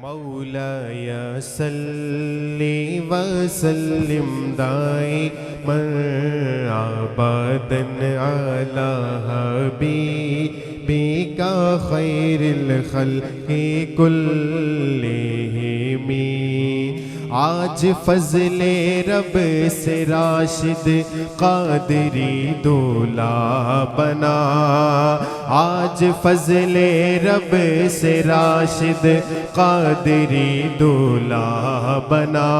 مولاي صلی وسلم دائما ابدا على حبیبک خیر الخلق کلہم۔ آج فضل رب سے راشد قادری دولہا بنا، آج فضل رب سے راشد قادری دولہا بنا۔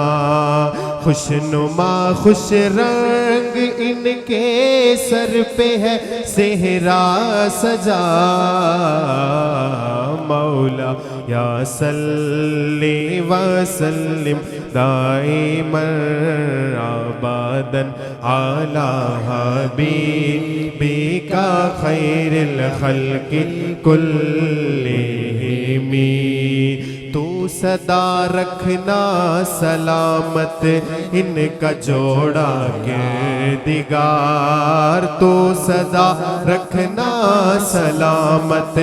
خوش نما خوش رنگ ان کے سر پہ ہے صحرا سجا، مولا یا صلی وسلم دائما ابدا علی حبیبک خیر الخلق کلہم۔ تو صدا رکھنا سلامت ان کا جوڑا کردگار، تو صدا رکھنا سلامت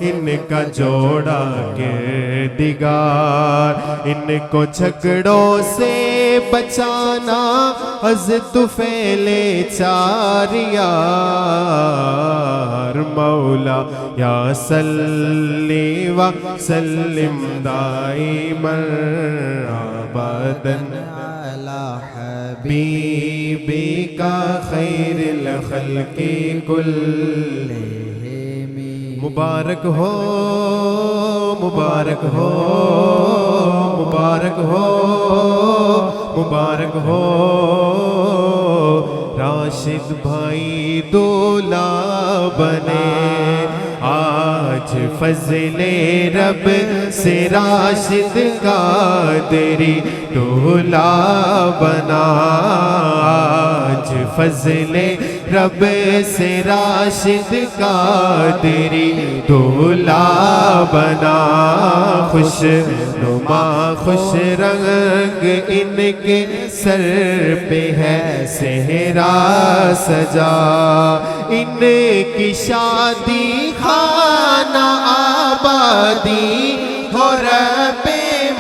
ان کا جوڑا کردگار۔ ان کو جھگڑوں سے بچانا از طفیل چاریار، مولا یا صلی وسلم دائما ابدا علی حبیبک خیر الخلق کلہم۔ مبارک ہو مبارک ہو مبارک ہو مبارک ہو، راشد بھائی دولہا بنے۔ آج فضل رب سے راشد قادری دولہا بنا، آج فضل رب سے راشد قادری دولہا بنا۔ خوش نما خوش رنگ ان کے سر پہ ہے صحرا سجا، ان کی شادی خانہ آبادی ہو رب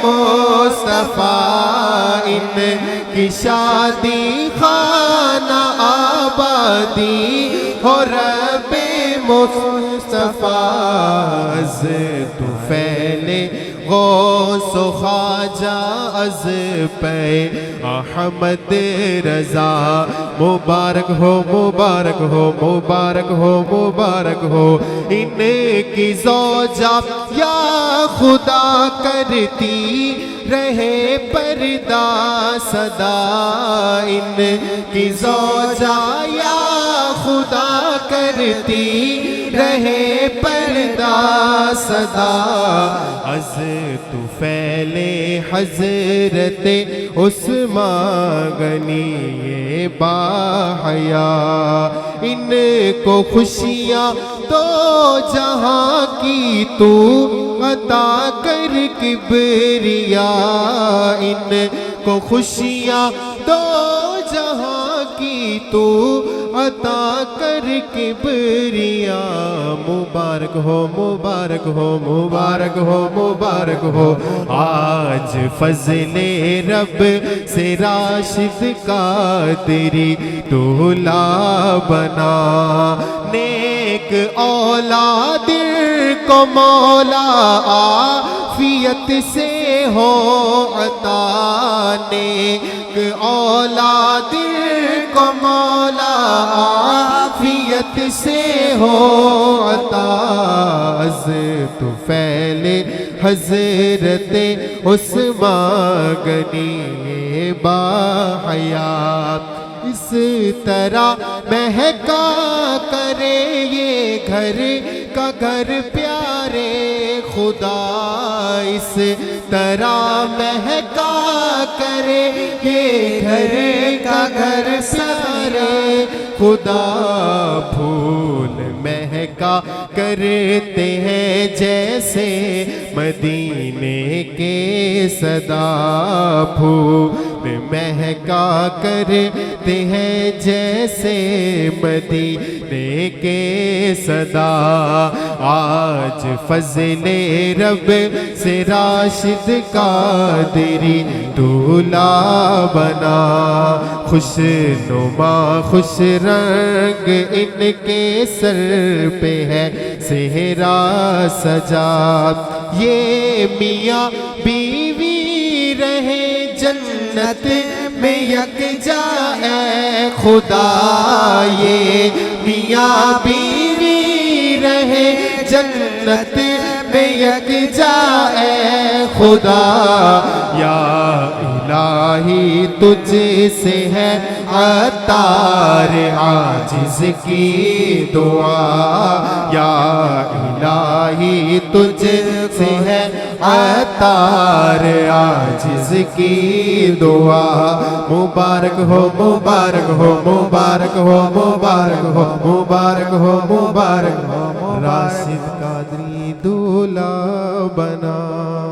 مصطفیٰ، ان کی شادی خانہ آبادی ہو رب مصطفیٰ۔ از طفیل غوث و خواجہ از پہ احمد رضا، مبارک ہو مبارک ہو مبارک ہو مبارک ہو۔ ان کی زوجہ یا خدا کرتی رہے پردہ صدا، ان کی زوجہ یا خدا کرتی رہے پردہ صدا۔ از طفیل حضرت عثمان غنی باحیا، ان کو خوشیاں دو جہاں کی تو عطا کر کبریا، ان کو خوشیاں دو جہاں کی تو عطا کر کبریا۔ مبارک ہو مبارک ہو مبارک ہو مبارک ہو، آج فضل رب سے راشد قادری دولہا بنا۔ نیک اولاد کو مولا عافیت سے ہو عطا، نیک اولاد کو مولا عافیت سے ہو عطا۔ از طفیل حضرت عثمان غنی باحیات، اس طرح مہکا کرے یہ گھر کا گھر پیارے خدا، اس طرح مہکا کرے یہ گھر کا گھر پیارے خدا۔ پھول مہکا کرتے ہیں جیسے مدینے کے صدا، پھول مہکا کرتے ہیں جیسے مدینے کے صدا آج فضل رب سے راشد قادری دولہا بنا خوش نما خوش رنگ ان کے سر پہ ہے صحرا سجا یہ میاں بیوی رہے جنت میں یکجا اے خدا یہ میاں بیوی رہے جنت میں یکجا اے خدا یا الہی تجھ سے ہے عطار عاجز کی دعا یا الہی تجھ سے ہے عطار عاجز کی دعا مبارک ہو مبارک ہو مبارک ہو مبارک ہو مبارک ہو مبارک ہو راشد قادری دولہا بنا